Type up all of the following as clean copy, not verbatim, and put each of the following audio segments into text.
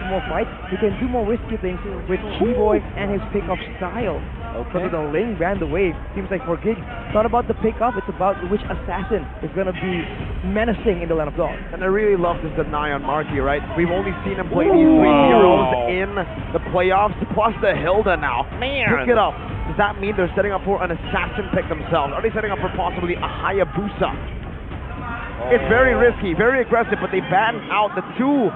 some more fights, he can do more risky things with Keyboy and his pick-off style. Okay. So the lane ran the way. Seems like for Geek, it's not about the pick-off, it's about which assassin is going to be menacing in the Land of Dawn. And I really love this deny on Marky, right? We've only seen him play these three heroes in the playoffs, plus the Hilda now. Man. Pick it up. Does that mean they're setting up for an assassin pick themselves? Are they setting up for possibly a Hayabusa? It's very risky, very aggressive, but they ban out the two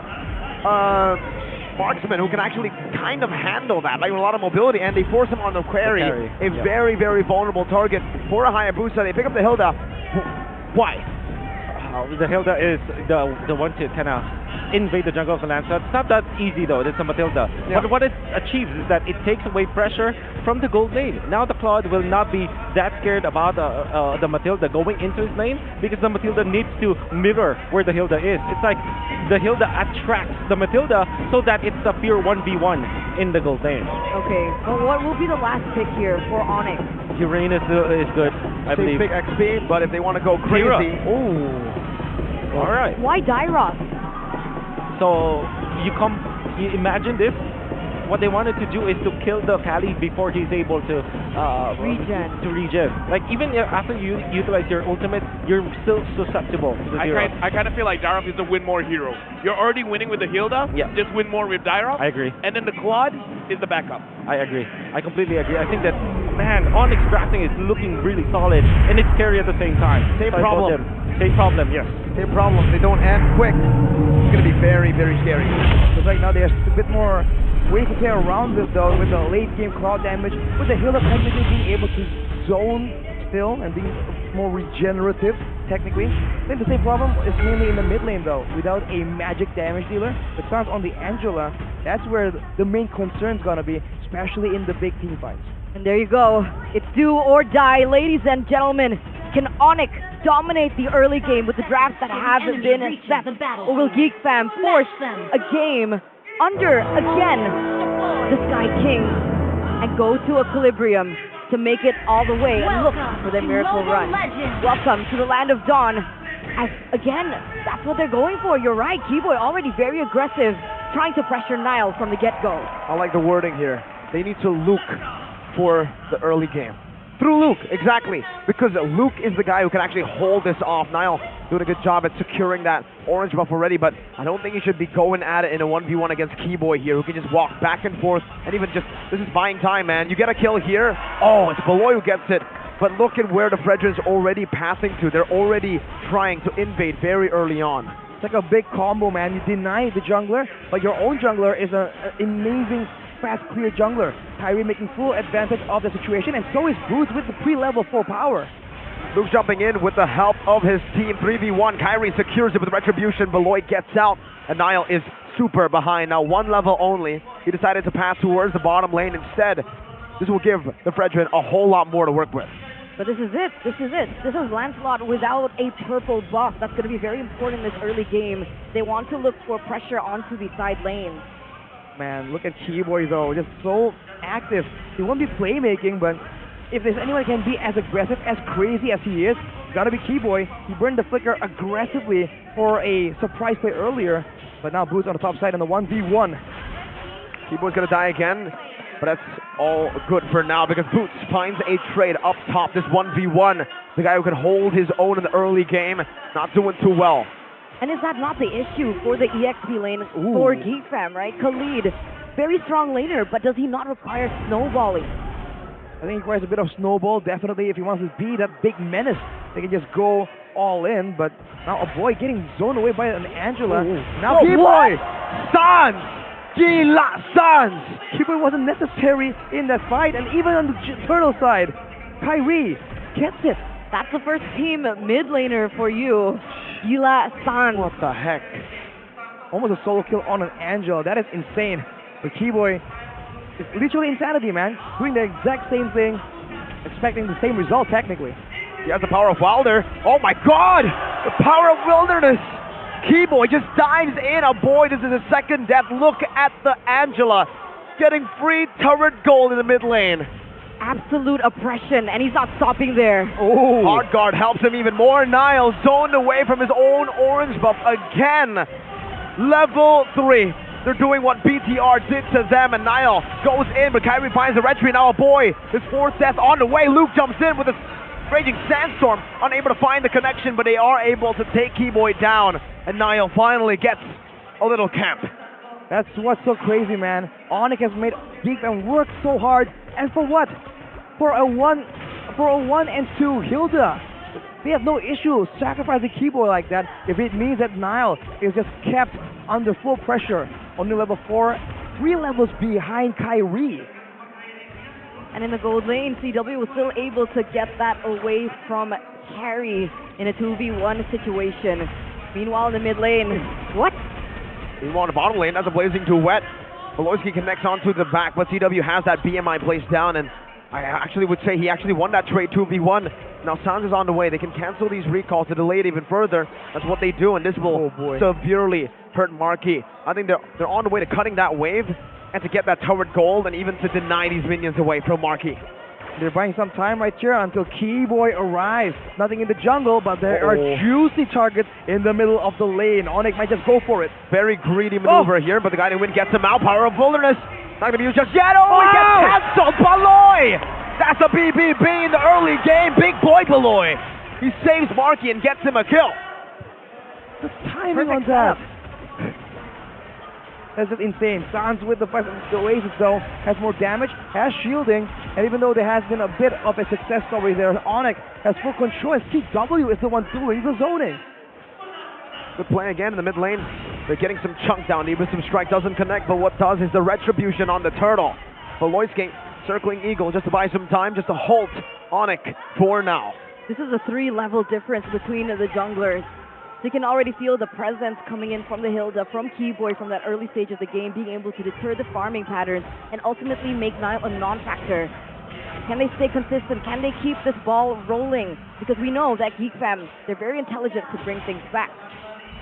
marksmen who can actually kind of handle that, like with a lot of mobility, and they force him on the quarry, a very, very vulnerable target for a Hayabusa. They pick up the Hilda. Why? The Hilda is the one to kind of invade the jungle of the land. So it's not that easy though. It's a Matilda. Yeah. But what it achieves is that it takes away pressure from the gold lane. Now the Claude will not be that scared about the Matilda going into his lane because the Matilda needs to mirror where the Hilda is. It's like the Hilda attracts the Matilda so that it's a pure 1v1 in the gold lane. Okay, well, what will be the last pick here for ONIC? Uranus is good, I Same believe. big XP, but if they want to go crazy, All right. Why Dairos? So you imagine this. What they wanted to do is to kill the Kali before he's able to regen. Like even after you utilize your ultimate, you're still susceptible to the zero. I kind of feel like Dairoff is the win more hero. You're already winning with the Hilda. Yeah. Just win more with Dairoff. I agree. And then the Claude is the backup. I agree. I completely agree. I think that, man, Onyx drafting is looking really solid and it's scary at the same time. Same So problem. Same problem, yes. same problem. They don't end quick. It's going to be very, very scary. Because right now there's a bit more ways to play around it though, with the late game cloud damage, with the Hilda technically being able to zone still and being more regenerative technically. I think the same problem is mainly in the mid lane though. Without a magic damage dealer, the chance on the Angela, that's where the main concern's gonna be, especially in the big team fights. And there you go. It's do or die, ladies and gentlemen. Can ONIC dominate the early game with the drafts that have been set? Or will GeekFam force a game under, again, the Sky King and go to Equilibrium to make it all the way and look for their miracle run? Welcome to the Land of Dawn. As, again, that's what they're going for. You're right, Keyboy already very aggressive, trying to pressure Nile from the get-go. I like the wording here. They need to Luke for the early game. Through Luke, exactly. Because Luke is the guy who can actually hold this off. Nile doing a good job at securing that orange buff already, but I don't think he should be going at it in a 1v1 against Keyboy here, who can just walk back and forth and even just, this is buying time, man. You get a kill here. Oh, it's Beloy who gets it. But look at where the Fredrin's already passing to. They're already trying to invade very early on. It's like a big combo, man. You deny the jungler, but your own jungler is an amazing fast clear jungler. Kyrie making full advantage of the situation, and so is Boots with the pre-level 4 power. Luke jumping in with the help of his team. 3v1, Kyrie secures it with Retribution. Beloy gets out, and Nile is super behind. Now 1 level only. He decided to pass towards the bottom lane instead. This will give the Fredrin a whole lot more to work with. But this is it. This is Lancelot without a purple buff. That's going to be very important in this early game. They want to look for pressure onto the side lanes. Man, look at Keyboy though, just so active. He won't be playmaking, but if there's anyone who can be as aggressive, as crazy as he is, it's gotta be Keyboy. He burned the flicker aggressively for a surprise play earlier, but now Boots on the top side in the 1v1. Keyboy's gonna die again, but that's all good for now because Boots finds a trade up top. This 1v1, the guy who can hold his own in the early game, not doing too well. And is that not the issue for the EXP lane for GeekFam, right? Khalid, very strong laner, but does he not require snowballing? I think he requires a bit of snowball, definitely, if he wants to be that big menace. They can just go all in, but now a boy getting zoned away by an Angela. Now Keyboy! Sans! Sans! Keyboy wasn't necessary in that fight, and even on the turtle side, Kyrie gets it. That's the first team mid laner for you. Gila Sans. What the heck? Almost a solo kill on an Angel. That is insane. But Keyboy is literally insanity, man. Doing the exact same thing, expecting the same result technically. He has the power of Wilder. Oh my god! The power of Wilderness! Keyboy just dives in. Oh boy, this is his second death. Look at the Angela getting free turret gold in the mid lane. Absolute oppression, and he's not stopping there. Oh, Hard Guard helps him even more. Nile zoned away from his own orange buff again. Level 3. They're doing what BTR did to them, and Niall goes in, but Kyrie finds the retreat. Now a boy, his fourth death on the way. Luke jumps in with a raging sandstorm, unable to find the connection, but they are able to take Keyboy down, and Niall finally gets a little camp. That's what's so crazy, man. ONIC has made GEEKFAM work so hard, and for what? For a 1 and 2 Hilda. They have no issue sacrificing Keyboy like that if it means that Niall is just kept under full pressure on the level 4, 3 levels behind Kyrie. And in the gold lane, CW was still able to get that away from Carry in a 2v1 situation. Meanwhile, in the mid lane, what? Meanwhile, in the bottom lane, that's a blazing too wet. Voloisky connects onto the back, but CW has that BMI placed down, and I actually would say he actually won that trade 2v1. Now Sans is on the way. They can cancel these recalls to delay it even further. That's what they do, and this will severely hurt Marquee. I think they're on the way to cutting that wave and to get that turret gold and even to deny these minions away from Marquee. They're buying some time right here until Keyboy arrives. Nothing in the jungle, but there are juicy targets in the middle of the lane. ONIC might just go for it. Very greedy maneuver here, but the guy in win gets him out. Power of Wilderness. Not going to be used just yet. Oh, he gets cancelled. Baloy! That's a BBB in the early game. Big boy Baloy. He saves Marquee and gets him a kill. The timing on that. That's just insane. Sans with the Oasis though has more damage, has shielding, and even though there has been a bit of a success story there, ONIC has full control, and CW is the one doing the zoning. Good play again in the mid lane. They're getting some chunk down. The Wisdom Strike doesn't connect, but what does is the Retribution on the Turtle. Voloisky circling Eagle just to buy some time, just to halt ONIC for now. This is a 3-level difference between the junglers. So you can already feel the presence coming in from the Hilda, from Keyboy, from that early stage of the game, being able to deter the farming patterns and ultimately make Niall a non-factor. Can they stay consistent? Can they keep this ball rolling? Because we know that GEEKFAM, they're very intelligent to bring things back.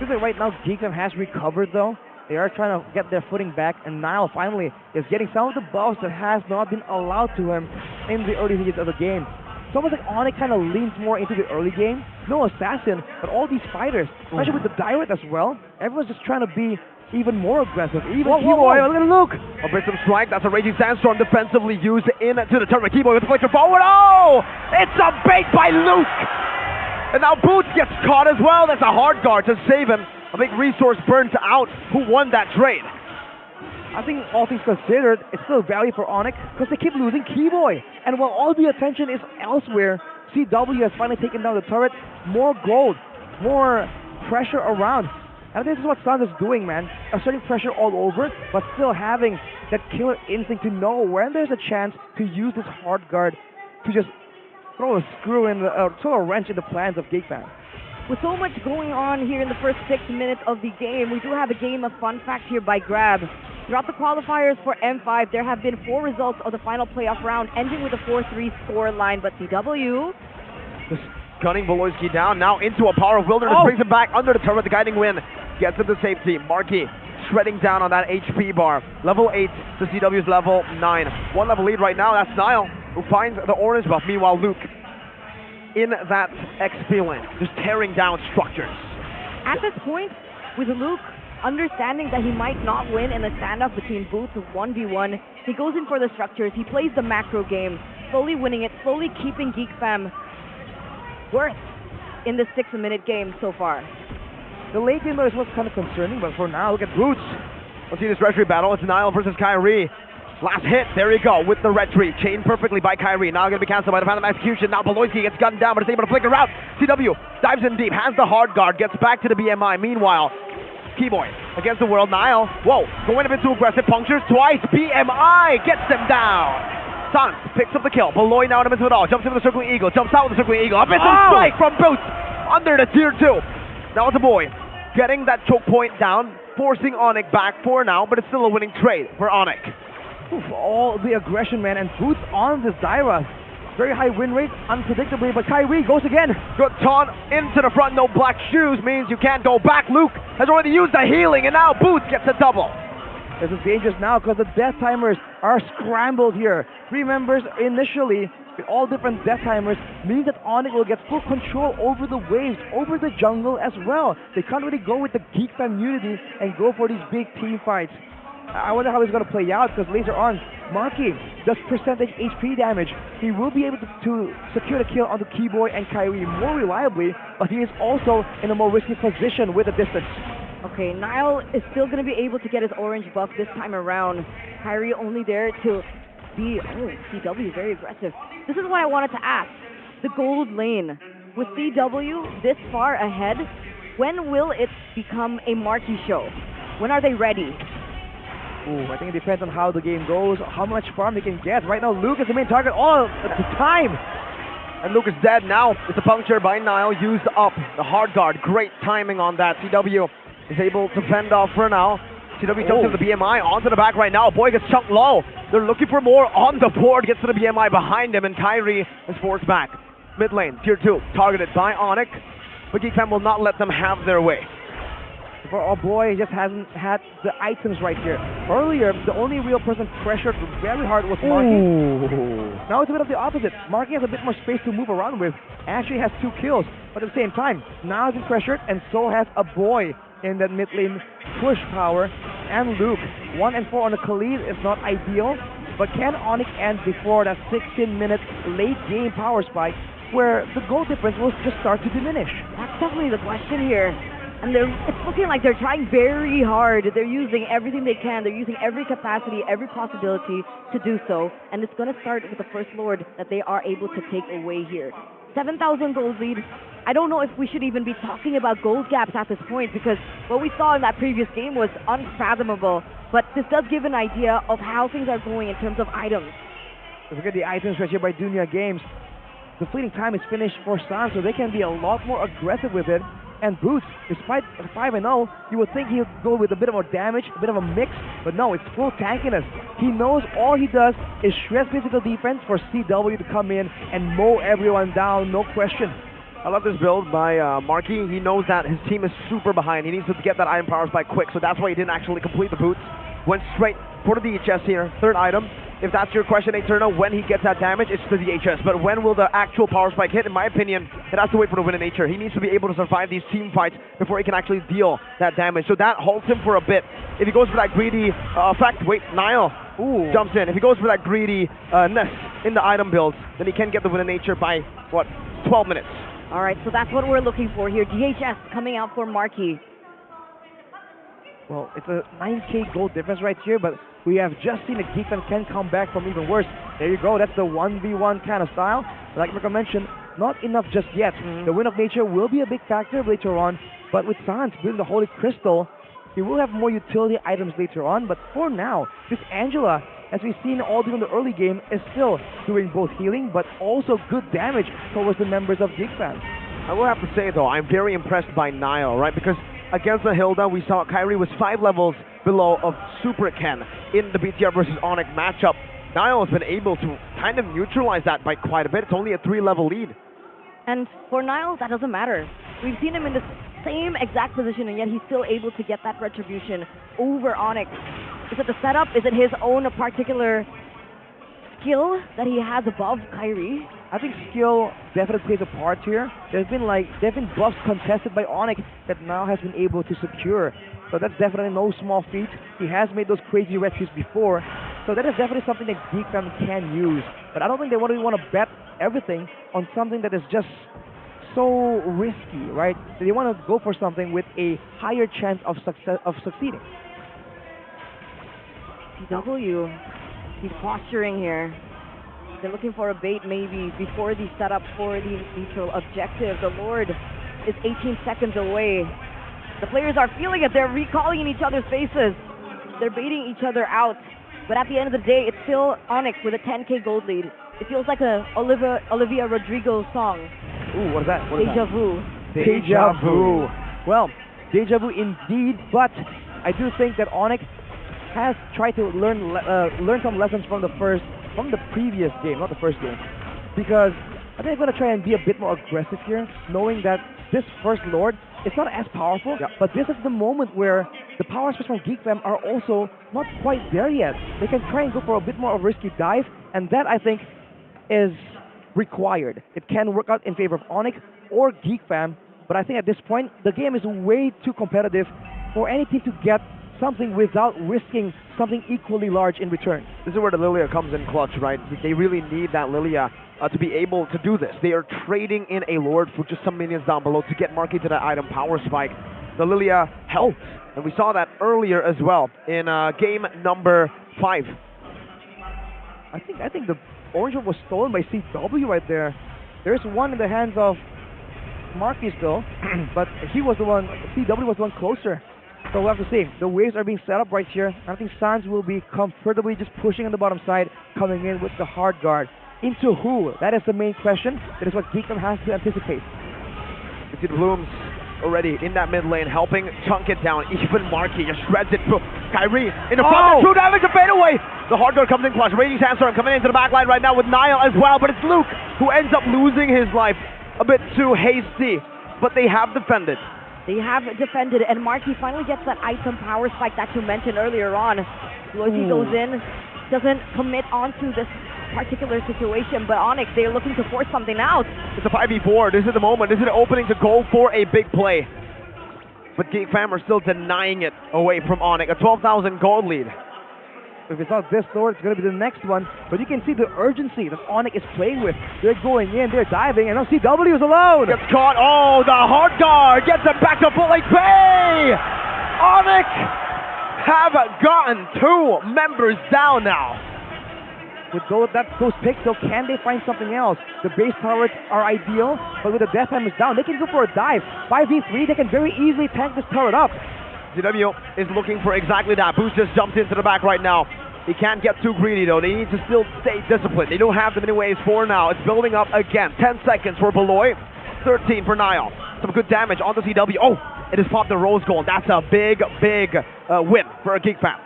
Feels like right now GEEKFAM has recovered though. They are trying to get their footing back, and Niall finally is getting some of the buffs that has not been allowed to him in the early stages of the game. It's almost like ONIC kind of leans more into the early game. No assassin, but all these fighters, especially with the Direct as well, everyone's just trying to be even more aggressive. Even Keyboy, look at Luke! A Wisdom Strike, that's a Raging Sandstorm defensively used into the turret. Keyboy with the flicker forward. Oh! It's a bait by Luke! And now Boots gets caught as well. That's a hard guard to save him. A big resource burnt out. Who won that trade? I think all things considered, it's still value for ONIC because they keep losing Keyboy. And while all the attention is elsewhere, CW has finally taken down the turret. More gold, more pressure around. And this is what Sans is doing, man. Asserting pressure all over, but still having that killer instinct to know when there's a chance to use this hard guard to just throw a screw in, throw a wrench in the plans of GEEKFAM. With so much going on here in the first 6 minutes of the game, we do have a game of fun fact here by Grab. Throughout the qualifiers for M5, there have been 4 results of the final playoff round, ending with a 4-3 score line, but CW... Just gunning Voloisky down, now into a Power of Wilderness, brings him back under the turret, the guiding win, gets him to safety. Marquee shredding down on that HP bar. Level 8 to CW's level 9. 1 level lead right now, that's Niall, who finds the orange buff. Meanwhile, Luke in that XP lane, just tearing down structures. At this point, with Luke understanding that he might not win in a standoff between Boots 1v1, he goes in for the structures, he plays the macro game, slowly winning it, slowly keeping GEEKFAM worse in this 6-minute game so far. The late game is what's kind of concerning, but for now, look at Boots. Let's see this retry battle. It's Niall versus Kyrie. Last hit, there you go, with the retry. Chained perfectly by Kyrie. Now going to be cancelled by the Phantom Execution. Now Voloisky gets gunned down, but is able to flicker out. CW dives in deep, has the hard guard, gets back to the BMI. Meanwhile, Keyboy against the world. Niall, whoa, going a bit too aggressive. Punctures twice. BMI gets them down. Sans picks up the kill. Baloy now in the midst of it all. Jumps into the Circling Eagle. Jumps out with the Circling Eagle. A missile strike from Boots under the tier 2. Now it's a boy getting that choke point down, forcing ONIC back for now, but it's still a winning trade for ONIC. Oof, all the aggression, man, and Boots on this Dyra. Very high win rate, unpredictably, but Kyrie goes again. Good taunt into the front, no black shoes means you can't go back. Luke has already used the healing, and now Boots gets a double. This is dangerous now because the death timers are scrambled here. 3 members initially with all different death timers means that ONIC will get full control over the waves, over the jungle as well. They can't really go with the GEEKFAM unity and go for these big team fights. I wonder how it's going to play out, because later on, Marky does percentage HP damage. He will be able to secure the kill onto Keyboy and Kyrie more reliably, but he is also in a more risky position with the distance. Okay, Niall is still going to be able to get his orange buff this time around. Kyrie only there to be, CW, very aggressive. This is what I wanted to ask. The gold lane, with CW this far ahead, when will it become a Marky show? When are they ready? Ooh, I think it depends on how the game goes, how much farm they can get. Right now, Luke is the main target all the time. And Luke is dead now. It's a puncture by Niall, used up the hard guard. Great timing on that. CW is able to fend off for now. CW jumps into the BMI, onto the back right now. Boy gets chunked low. They're looking for more on the board. Gets to the BMI behind him, and Kyrie is forced back. Mid lane, tier 2, targeted by ONIC, but GEEKFAM will not let them have their way. For our boy, he just hasn't had the items right here. Earlier, the only real person pressured very hard was Marky. Now it's a bit of the opposite. Marky has a bit more space to move around with. Actually has 2 kills, but at the same time, now he's been pressured, and so has a boy in that mid lane push power. And Luke, 1 and 4 on the Khalid is not ideal, but can ONIC end before that 16-minute late game power spike, where the goal difference will just start to diminish? That's definitely the question here. And it's looking like they're trying very hard. They're using everything they can. They're using every capacity, every possibility to do so. And it's going to start with the First Lord that they are able to take away here. 7,000 gold lead. I don't know if we should even be talking about gold gaps at this point, because what we saw in that previous game was unfathomable. But this does give an idea of how things are going in terms of items. Look at the items right here by Dunya Games. The fleeting time is finished for San, so they can be a lot more aggressive with it. And Boots, despite 5-0, you would think he'll go with a bit more damage, a bit of a mix, but no, it's full tankiness. He knows all he does is shred physical defense for CW to come in and mow everyone down, no question. I love this build by Marky. He knows that his team is super behind. He needs to get that item power spike quick, so that's why he didn't actually complete the Boots. Went straight for the DHS here, 3rd item. If that's your question, Eterna, when he gets that damage, it's the DHS. But when will the actual power spike hit? In my opinion, it has to wait for the win in nature. He needs to be able to survive these team fights before he can actually deal that damage. So that halts him for a bit. If he goes for that greedy effect, Niall jumps in. If he goes for that greediness in the item build, then he can get the win in nature by, 12 minutes. All right, so that's what we're looking for here. DHS coming out for Marky. Well, it's a 9k gold difference right here, but we have just seen that GEEKFAM can come back from even worse. There you go, that's the 1v1 kind of style. Like Mirko mentioned, not enough just yet. The win of nature will be a big factor later on, but with Sans building the Holy Crystal, he will have more utility items later on, but for now, this Angela, as we've seen all during the early game, is still doing both healing, but also good damage towards the members of GEEKFAM. I will have to say, though, I'm very impressed by Niall, right? Because against the Hilda, we saw Kyrie was 5 levels below of Super Ken in the BTR versus ONIC matchup. Niall has been able to kind of neutralize that by quite a bit. It's only a 3-level lead. And for Niall, that doesn't matter. We've seen him in the same exact position, and yet he's still able to get that retribution over ONIC. Is it the setup? Is it his own particular skill that he has above Kyrie? I think skill definitely plays a part here. There's been buffs contested by ONIC that now has been able to secure. So that's definitely no small feat. He has made those crazy retries before. So that is definitely something that GEEKFAM can use. But I don't think they want to bet everything on something that is just so risky, right? They want to go for something with a higher chance of succeeding. CW, he's posturing here. They're looking for a bait maybe before the setup for the neutral objective. The Lord is 18 seconds away. The players are feeling it. They're recalling in each other's faces. They're baiting each other out. But at the end of the day, it's still ONIC with a 10k gold lead. It feels like a Olivia Rodrigo song. Ooh, what is that? Deja vu. Deja vu. Well, deja vu indeed, but I do think that ONIC has tried to learn some lessons from the previous game, not the first game, because I think they're going to try and be a bit more aggressive here, knowing that this First Lord is not as powerful, but this is the moment where the power spikes from GEEKFAM are also not quite there yet. They can try and go for a bit more of a risky dive, and that I think is required. It can work out in favor of ONIC or GEEKFAM, but I think at this point, the game is way too competitive for any team to get something without risking something equally large in return. This is where the Lilia comes in clutch, right? They really need that Lilia to be able to do this. They are trading in a Lord for just some minions down below to get Marky to that item power spike. The Lilia helps, and we saw that earlier as well in game number 5. I think the orange one was stolen by CW right there. There's one in the hands of Marky still, but he was the one, CW was the one closer. So we'll have to see. The waves are being set up right here. I think Sans will be comfortably just pushing on the bottom side, coming in with the hard guard. Into who? That is the main question. That is what GEEKFAM has to anticipate. You see the Blooms already in that mid lane, helping chunk it down. Even Marky just shreds it through. Kyrie in the front, true damage to fade away. The hard guard comes in clutch. Raging Sandstorm coming into the back line right now with Niall as well, but it's Luke who ends up losing his life a bit too hasty, but they have defended. They have defended, and Marky finally gets that item power spike that you mentioned earlier on. Loyalty goes in, doesn't commit onto this particular situation, but ONIC, they're looking to force something out. It's a 5v4. This is the moment. This is the opening to go for a big play. But GEEKFAM are still denying it away from ONIC. A 12,000 gold lead. If it's not this Lord, it's going to be the next one. But you can see the urgency that ONIC is playing with. They're going in, they're diving, and now CW is alone. Gets caught. Oh, the hard guard gets it back to full HP. ONIC have gotten 2 members down now. With those picks, though, can they find something else? The base turrets are ideal, but with the death hammers down, they can go for a dive. 5v3, they can very easily tank this turret up. GW is looking for exactly that. Boost just jumped into the back right now. He can't get too greedy though. They need to still stay disciplined. They don't have the many waves for now. It's building up again. 10 seconds for Beloy, 13 for Niall. Some good damage onto CW. Oh, it has popped the rose gold. That's a big win for a GEEKFAM.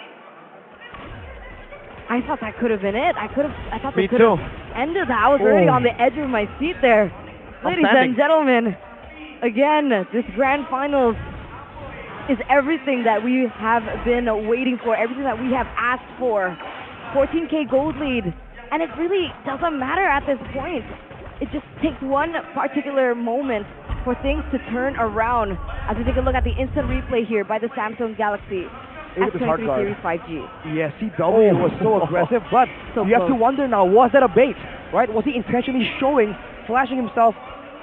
I thought that could have been it. I thought Me they could too. have ended that. I was already on the edge of my seat there. Ladies and gentlemen, again, this grand finals is everything that we have been waiting for, everything that we have asked for. 14K gold lead, and it really doesn't matter at this point. It just takes one particular moment for things to turn around. As we take a look at the instant replay here by the Samsung Galaxy S23 Series 5G. Yeah, CW was so aggressive, but you have to wonder now, was that a bait, right? Was he intentionally flashing himself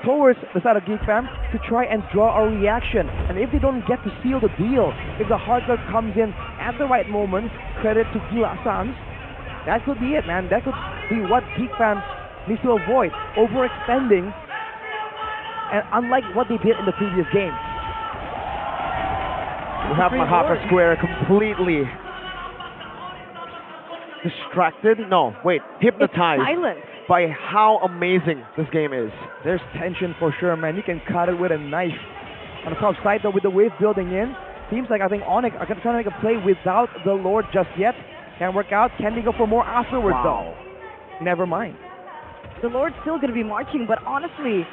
towards the side of GEEKFAM to try and draw a reaction? And if they don't get to seal the deal, if the hard guard comes in at the right moment, credit to Gila Sans, that could be it, man. That could be what GEEKFAM needs to avoid, overextending, and unlike what they did in the previous game. We have Mahapa Square completely distracted. No, wait, hypnotized by how amazing this game is. There's tension for sure, man. You can cut it with a knife. On the top side, though, with the wave building in, seems like I think ONIC are trying to make a play without the Lord just yet. Can't work out. Can they go for more afterwards, though? Never mind. The Lord's still going to be marching, but honestly,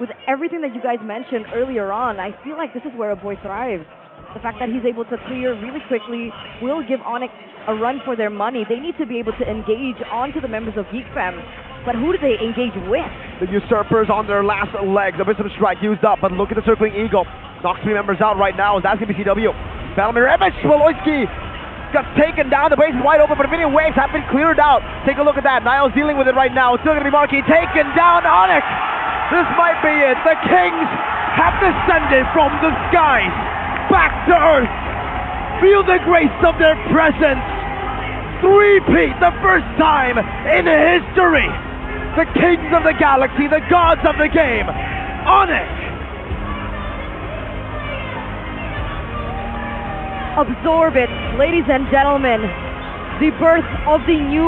with everything that you guys mentioned earlier on, I feel like this is where a boy thrives. The fact that he's able to clear really quickly will give ONIC a run for their money. They need to be able to engage onto the members of GEEKFAM. But who do they engage with? The Usurpers on their last legs. A Wisdom Strike used up, but look at the Circling Eagle. Knocks 3 members out right now. That's going to be CW. Battle Mirror image. Woloyski got taken down. The base is wide open, but the video waves have been cleared out. Take a look at that. Niall's dealing with it right now. It's still going to be Marky. Taken down. ONIC. This might be it. The Kings have descended from the skies back to earth. Feel the grace of their presence. Three-peat, the first time in history. The kings of the galaxy, the gods of the game. ONIC. Absorb it, ladies and gentlemen. The birth of the new